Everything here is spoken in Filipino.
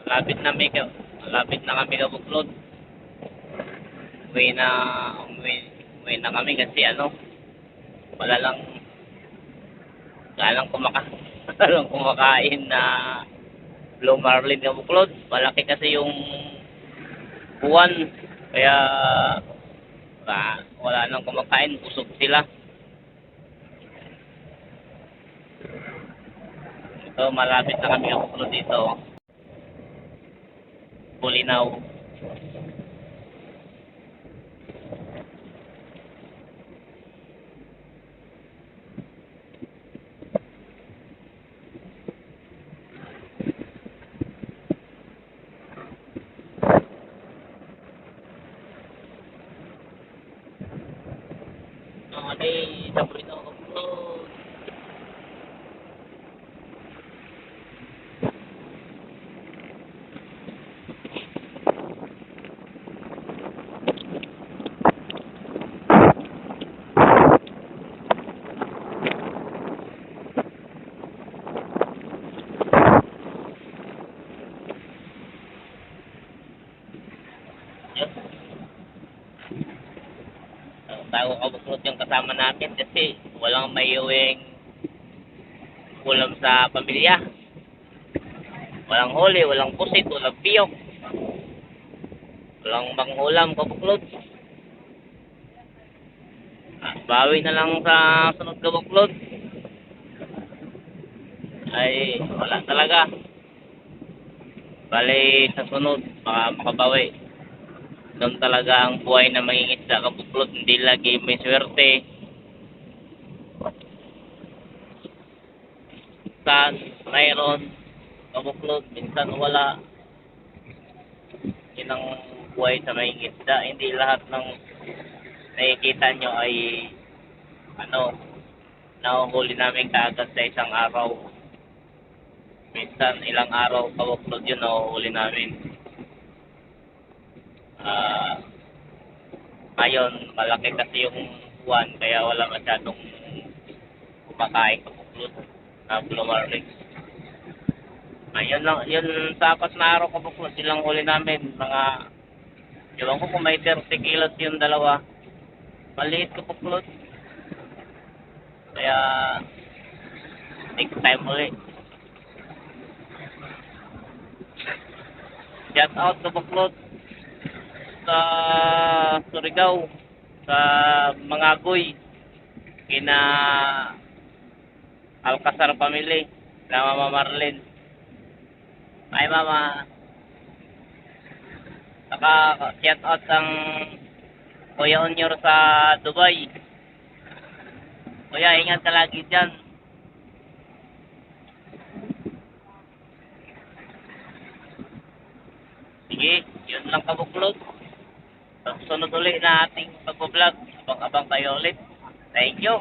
Malapit na malapit na kami kabuklod. Uwi na, uwi na kami kasi wala lang, wala lang wala lang kumakain na Blue Marlin kabuklod. Malaki kasi yung buwan, kaya wala nang kumakain, busog sila. Ito, malapit na kami kabuklod dito. Bulinaw. Okay, sa Bulinaw kabuklod. Bago kabuklod yung kasama natin kasi walang may uwing ulam sa pamilya. Walang huli, walang pusit, walang piyok. Walang manghulam kabuklod. Bawi na lang sa sunod kabuklod. Ay, wala talaga. Bali, sa sunod, makabawi. Doon talaga ang buhay na mangingisda kabuklod. Hindi lagi may swerte. Minsan, mayroon kabuklod. Minsan, wala. Yun ang buhay sa mangingisda. Hindi lahat ng nakikita nyo ay nahuhuli namin kaagad sa isang araw. Minsan, ilang araw kabuklod yun nahuhuli namin. Ngayon, malaki kasi yung buwan, kaya wala masyadong kumakain kabuklod na Blue Marlin. Ayun lang, yun sa 4 na araw kabuklod, silang huli namin. Ewan ko kung may 30 kilos yung dalawa. Maliit kabuklod. Kaya, next time ulit. Shout out kabuklod sa Surigao, sa Mangagoy, kina Alcazar family, na Mama Marlene. Ay mama. Saka shout out ang Kuya Onyor sa Dubai. Kuya, ingat ka lagi dyan. Sige, yun lang kabuklod. Sunod ulit na ating pag-vlog. Abang-abang tayo ulit. Thank you.